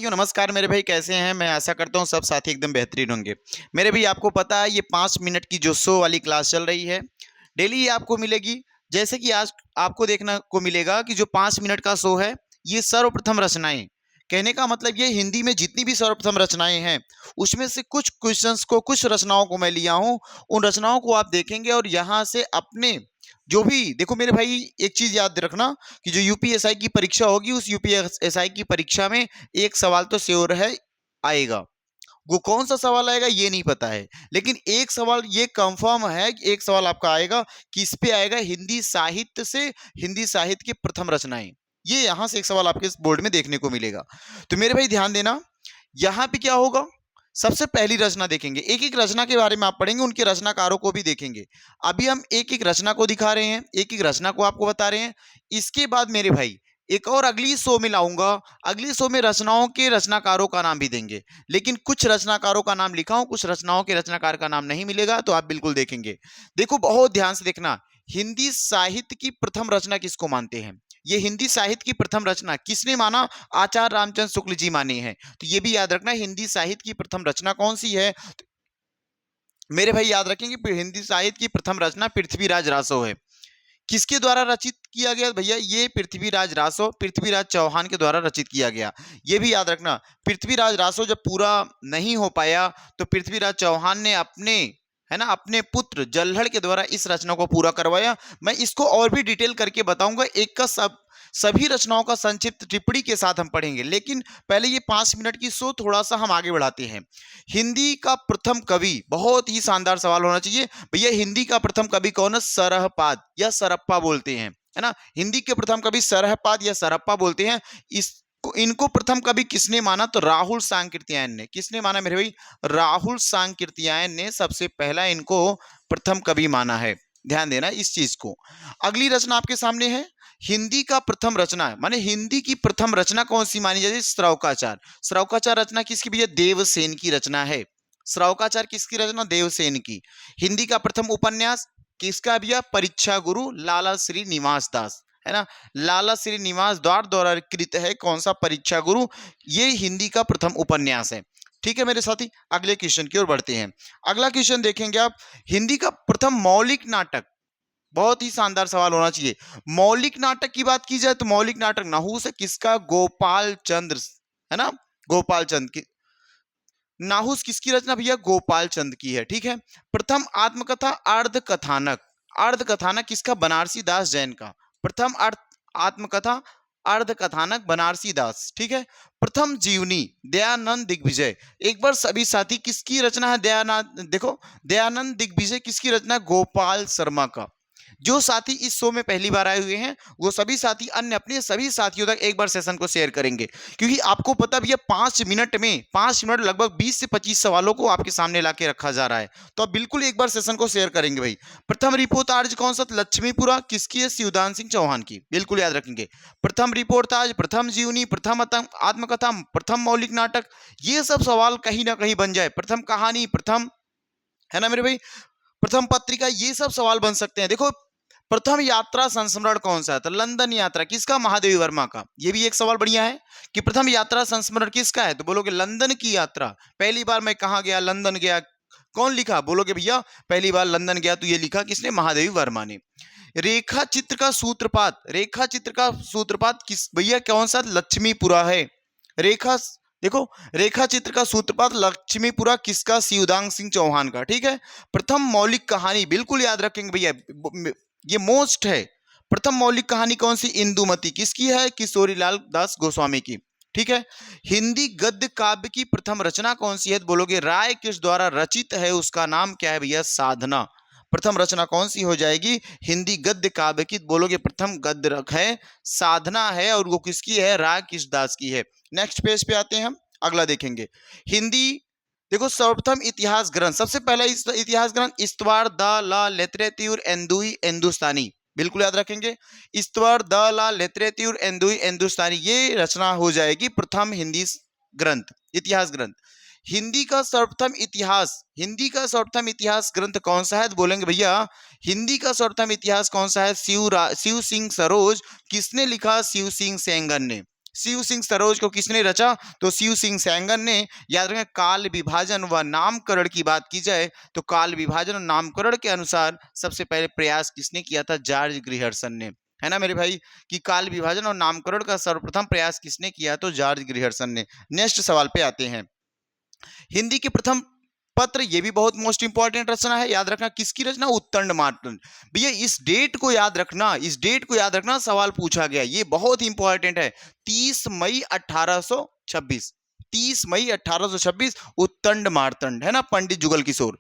साथियों नमस्कार मेरे भाई, कैसे हैं? मैं आशा करता हूं सब साथी एकदम बेहतरीन होंगे। मेरे भाई, आपको पता है ये 5 मिनट की जो शो वाली क्लास चल रही है, डेली ये आपको मिलेगी। जैसे कि आज आपको देखने को मिलेगा कि जो 5 मिनट का शो है, ये सर्वप्रथम रचनाएं। कहने का मतलब ये हिंदी में जितनी भी सर्वप्रथम रचनाएं हैं, उसमें से कुछ क्वेश्चंस को, कुछ रचनाओं को मैं लिया हूं। उन रचनाओं को आप देखेंगे और यहाँ से अपने जो भी देखो मेरे भाई, एक चीज याद रखना कि जो यूपीएसआई की परीक्षा होगी, उस यूपीएसआई की परीक्षा में एक सवाल तो श्योर है आएगा। वो कौन सा सवाल आएगा ये नहीं पता है, लेकिन एक सवाल ये कंफर्म है कि एक सवाल आपका आएगा। किस पे आएगा? हिंदी साहित्य से, हिंदी साहित्य की प्रथम रचनाएं। ये यहां से एक सवाल आपके इस बोर्ड में देखने को मिलेगा। तो मेरे भाई ध्यान देना, यहां पे क्या होगा? सबसे पहली रचना देखेंगे, एक एक रचना के बारे में आप पढ़ेंगे, उनके रचनाकारों को भी देखेंगे। अभी हम एक एक रचना को दिखा रहे हैं, एक एक रचना को आपको बता रहे हैं। इसके बाद मेरे भाई एक और अगली शो में लाऊंगा। अगली शो में रचनाओं के रचनाकारों का नाम भी देंगे, लेकिन कुछ रचनाकारों का नाम लिखा हूं, कुछ रचनाओं के रचनाकार का नाम नहीं मिलेगा, तो आप बिल्कुल देखेंगे। देखो बहुत ध्यान से देखना, हिंदी साहित्य की प्रथम रचना किसको मानते हैं? ये हिंदी साहित्य की प्रथम रचना किसने माना? आचार्य रामचंद्र शुक्ल जी माने हैं। तो ये भी याद रखना, हिंदी साहित्य की प्रथम रचना कौन सी है? तो मेरे भाई याद रखेंगे, हिंदी साहित्य की प्रथम रचना पृथ्वीराज रासो है। किसके द्वारा रचित किया गया भैया? ये पृथ्वीराज रासो, पृथ्वीराज चौहान के द्वारा रचित किया गया। ये भी याद रखना, पृथ्वीराज रासो जब पूरा नहीं हो पाया तो पृथ्वीराज चौहान ने अपने, है ना, अपने पुत्र जल्हड़ के द्वारा इस रचना को पूरा करवाया। मैं इसको और भी डिटेल करके बताऊंगा, एक का सभी रचनाओं का संक्षिप्त टिप्पणी के साथ हम पढ़ेंगे। लेकिन पहले ये 5 मिनट की शो थोड़ा सा हम आगे बढ़ाते हैं। हिंदी का प्रथम कवि, बहुत ही शानदार सवाल होना चाहिए भैया, हिंदी का प्रथम कवि कौन है? सरहपाद या सरप्पा बोलते हैं, है ना। हिंदी के प्रथम कवि सरहपाद या सरप्पा बोलते हैं। इनको प्रथम कवि किसने माना? तो राहुल सांकृत्यायन ने। किसने माना मेरे भाई? राहुल सांकृत्यायन ने सबसे पहला इनको प्रथम कवि माना है। ध्यान देना इस चीज को। अगली रचना आपके सामने है, हिंदी का प्रथम रचना माने हिंदी की प्रथम रचना कौन सी मानी जाती है? श्रौकाचार। श्रौकाचार रचना किसकी भैया? देवसेन की रचना है। श्रौकाचार किसकी रचना? देवसेन की। हिंदी का प्रथम उपन्यास किसका भैया? परीक्षा गुरु लाला श्री निवास दास, है ना। लाला श्री निवास द्वारा कृत है कौन सा? परीक्षा गुरु। ये हिंदी का प्रथम उपन्यास है। ठीक है मेरे साथी, अगले क्वेश्चन की ओर बढ़ते हैं। अगला क्वेश्चन देखेंगे आप, हिंदी का प्रथम मौलिक नाटक। बहुत ही शानदार सवाल होना चाहिए। मौलिक नाटक की बात की जाए तो मौलिक नाटक नाहूस है किसका? गोपाल चंद्र, है ना, गोपाल चंद्र की। नाहूस किसकी रचना भैया? गोपाल चंद की है। ठीक है। प्रथम आत्मकथा अर्ध कथानक, अर्ध कथानक किसका? बनारसी दास जैन का। प्रथम आत्मकथा अर्ध कथानक बनारसी दास। ठीक है। प्रथम जीवनी दयानंद दिग्विजय। एक बार सभी साथी, किसकी रचना है? दयानंद, देखो दयानंद दिग्विजय किसकी रचना? गोपाल शर्मा का। जो साथी इस शो में पहली बार आए हुए हैं, वो सभी साथी अन्य अपने सभी साथियों तक एक बार सेशन को शेयर करेंगे, क्योंकि आपको पता भी है 5 मिनट में 5 मिनट लगभग 20 से 25 सवालों को आपके सामने लाके रखा जा रहा है। तो आप बिल्कुल एक बार सेशन को शेयर करेंगे भाई। प्रथम रिपोर्टाज कौन सा? लक्ष्मीपुरा किसकी है? शिवदान सिंह चौहान की। बिल्कुल याद रखेंगे। प्रथम रिपोर्टाज, प्रथम जीवनी, प्रथम आत्मकथा, प्रथम मौलिक नाटक, ये सब सवाल कहीं ना कहीं बन जाए। प्रथम कहानी, प्रथम, है ना मेरे भाई, प्रथम पत्रिका, ये सब सवाल बन सकते हैं। देखो प्रथम यात्रा संस्मरण कौन सा है? तो लंदन यात्रा किसका? महादेवी वर्मा का। ये भी एक सवाल बढ़िया है कि प्रथम यात्रा संस्मरण किसका है? तो बोलोगे लंदन की यात्रा। पहली बार मैं कहा गया? लंदन गया। कौन लिखा? बोलोगे भैया पहली बार लंदन गया, तो ये लिखा किसने? महादेवी वर्मा ने। रेखा चित्र का सूत्रपात, रेखा चित्र का सूत्रपात किस भैया? कौन सा? लक्ष्मीपुरा है। रेखा, देखो रेखा चित्र का सूत्रपात लक्ष्मीपुरा किसका? शिवदान सिंह चौहान का। ठीक है। प्रथम मौलिक कहानी, बिल्कुल याद रखेंगे भैया, ये मोस्ट है। प्रथम मौलिक कहानी कौन सी? इंदुमती किसकी है? किशोरीलाल दास गोस्वामी की। ठीक है। हिंदी गद्य काव्य की प्रथम रचना कौन सी है? बोलोगे राय किस द्वारा रचित है, उसका नाम क्या है भैया? साधना। प्रथम रचना कौन सी हो जाएगी हिंदी गद्य काव्य की? बोलोगे प्रथम गद्य है साधना है, और वो किसकी है? राय किस दास की है। नेक्स्ट पेज पे आते हैं हम, अगला देखेंगे। हिंदी, देखो सर्वप्रथम इतिहास ग्रंथ, सबसे पहला इतिहास ग्रंथ इस्तवार द ला लिटरेचर एंदुई हिंदुस्तानी। बिल्कुल याद रखेंगे, इस्तवार द ला लिटरेचर एंदुई हिंदुस्तानी, ये रचना हो जाएगी प्रथम हिंदी ग्रंथ, इतिहास ग्रंथ। हिंदी का सर्वप्रथम इतिहास, हिंदी का सर्वप्रथम इतिहास ग्रंथ कौन सा है? तो बोलेंगे भैया हिंदी का सर्वप्रथम इतिहास कौन सा है? शिव सिंह सरोज। किसने लिखा? शिव सिंह सेंगर ने। शिव सिंह सरोज को किसने रचा? तो शिव सिंह सैंगन ने। याद रखें, काल विभाजन व नामकरण की बात की जाए तो काल विभाजन और नामकरण के अनुसार सबसे पहले प्रयास किसने किया था? जॉर्ज ग्रिहर्सन ने, है ना मेरे भाई, कि काल विभाजन और नामकरण का सर्वप्रथम प्रयास किसने किया? तो जॉर्ज ग्रिहर्सन ने। नेक्स्ट सवाल पे आते हैं। हिंदी के प्रथम पत्र, ये भी बहुत मोस्ट इंपॉर्टेंट रचना है, याद रखना किसकी रचना? उत्तंड मार्तंड। भैया इस डेट को याद रखना, इस डेट को याद रखना, सवाल पूछा गया, ये बहुत इंपॉर्टेंट है। 30 मई 1826, 30 मई 1826 उत्तंड मार्तंड, है ना, पंडित जुगल किशोर।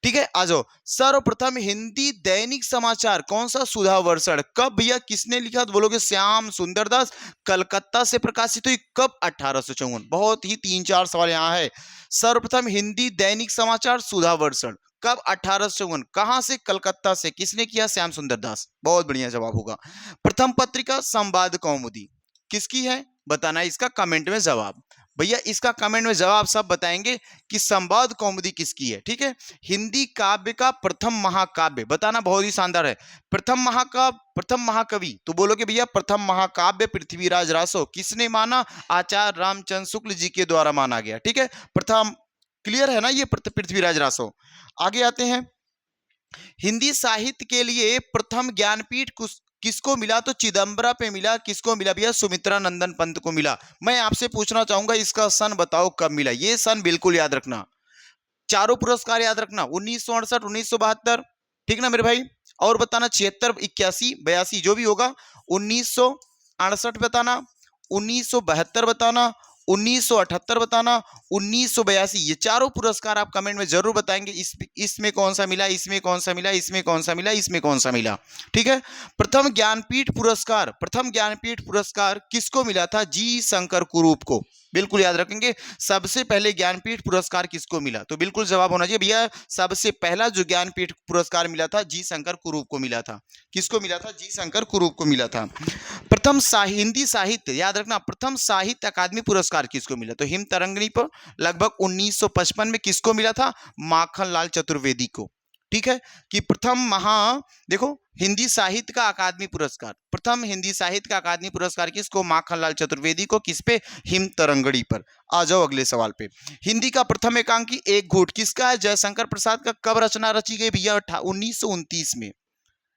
ठीक है, आ जाओ। सर्वप्रथम हिंदी दैनिक समाचार कौन सा? सुधा वर्षण। कब भैया, किसने लिखा? तो बोलोगे श्याम सुंदर दास, कलकत्ता से प्रकाशित हुई। कब? 1854। बहुत ही 3-4 सवाल यहाँ है। सर्वप्रथम हिंदी दैनिक समाचार सुधा वर्षण कब? 1854। कहां से? कलकत्ता से। किसने किया? श्याम सुंदर दास। बहुत बढ़िया जवाब होगा। प्रथम पत्रिका संवाद कौमुदी किसकी है? बताना इसका कमेंट में जवाब। भैया इसका कमेंट में जवाब सब बताएंगे कि संवाद कौमुदी किसकी है। ठीक है, हिंदी काव्य का प्रथम महाकाव्य बताना, बहुत ही शानदार है। प्रथम महाकाव्य, प्रथम महाकवि, तो बोलोगे भैया प्रथम महाकाव्य पृथ्वीराज रासो। किसने माना? आचार्य रामचंद्र शुक्ल जी के द्वारा माना गया। ठीक है, प्रथम, क्लियर है ना ये? पृथ्वीराज रासो। आगे आते हैं। हिंदी साहित्य के लिए प्रथम ज्ञानपीठ किसको मिला? तो चिदम्बरा पे मिला। किसको मिला भैया? सुमित्रा नंदन पंत को मिला। मैं आपसे पूछना चाहूंगा इसका सन बताओ कब मिला? ये सन बिल्कुल याद रखना, चारों पुरस्कार याद रखना, 1968, 1972, ठीक ना मेरे भाई? और बताना 76, 81, 82 जो भी होगा। 1968 बताना, 1972 बताना, 1978 बताना, 1982। ये चारों पुरस्कार आप कमेंट में जरूर बताएंगे, इसमें कौन सा मिला, इसमें कौन सा मिला, इसमें कौन सा मिला, इसमें कौन सा मिला। ठीक है, प्रथम ज्ञानपीठ पुरस्कार, प्रथम ज्ञानपीठ पुरस्कार किसको मिला था? जी शंकर कुरूप को। बिल्कुल याद रखेंगे, सबसे पहले ज्ञानपीठ पुरस्कार किसको मिला? तो बिल्कुल जवाब होना चाहिए भैया, सबसे पहला जो ज्ञानपीठ पुरस्कार मिला था जी शंकर कुरूप को मिला था। किसको मिला था? जी शंकर कुरूप को मिला था। प्रथम हिंदी साहित्य, याद रखना, प्रथम साहित्य अकादमी पुरस्कार किसको मिला? तो हिम तरंगिणी पर लगभग 1955 में किसको मिला था? माखनलाल चतुर्वेदी को। ठीक है, कि प्रथम देखो, हिंदी साहित्य का अकादमी पुरस्कार, प्रथम हिंदी साहित्य का अकादमी पुरस्कार किसको? माखनलाल चतुर्वेदी को। किस पे? हिम तरंगिणी पर। आ जाओ अगले सवाल पे। हिंदी का प्रथम एकांकी एक घूट किसका है? जयशंकर प्रसाद का। कब रचना रची गई भैया? 1929 में।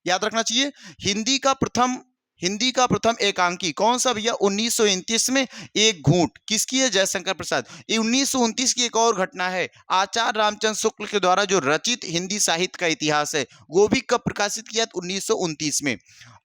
याद रखना चाहिए। हिंदी का प्रथम एकांकी कौन सा भैया? 1929 में। एक घूंट किसकी है? जयशंकर प्रसाद। ये 1929 की एक और घटना है, आचार्य रामचंद्र शुक्ल के द्वारा जो रचित हिंदी साहित्य का इतिहास है, वो भी कब प्रकाशित किया? 1929 में।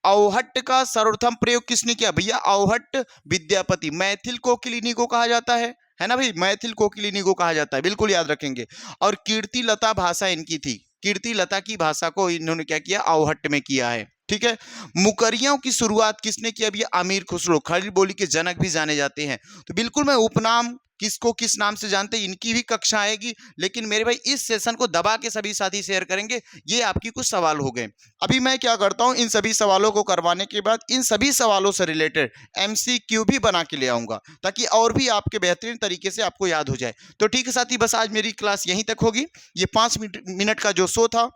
औहट्ट का सर्वप्रथम प्रयोग किसने किया भैया? औहट्ट विद्यापति। मैथिल कोकिलिनी को कहा जाता है ना भाई? मैथिल कोकिलिनी को कहा जाता है, बिल्कुल याद रखेंगे। और कीर्ति लता भाषा इनकी थी, कीर्ति लता की भाषा को इन्होंने क्या किया? औहट्ट में किया है। ठीक है, मुकरियों की शुरुआत किसने किया भैया? अमीर खुसरो, खड़ी बोली के जनक भी जाने जाते हैं। तो बिल्कुल मैं उपनाम किसको किस नाम से जानते हैं, इनकी भी कक्षा आएगी। लेकिन मेरे भाई इस सेशन को दबा के सभी साथी शेयर करेंगे। ये आपकी कुछ सवाल हो गए। अभी मैं क्या करता हूं, इन सभी सवालों को करवाने के बाद इन सभी सवालों से रिलेटेड MCQ भी बना के ले आऊंगा, ताकि और भी आपके बेहतरीन तरीके से आपको याद हो जाए। तो ठीक है साथी, बस आज मेरी क्लास यहीं तक होगी। ये 5 मिनट का जो शो था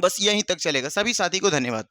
बस यहीं तक चलेगा। सभी साथी को धन्यवाद।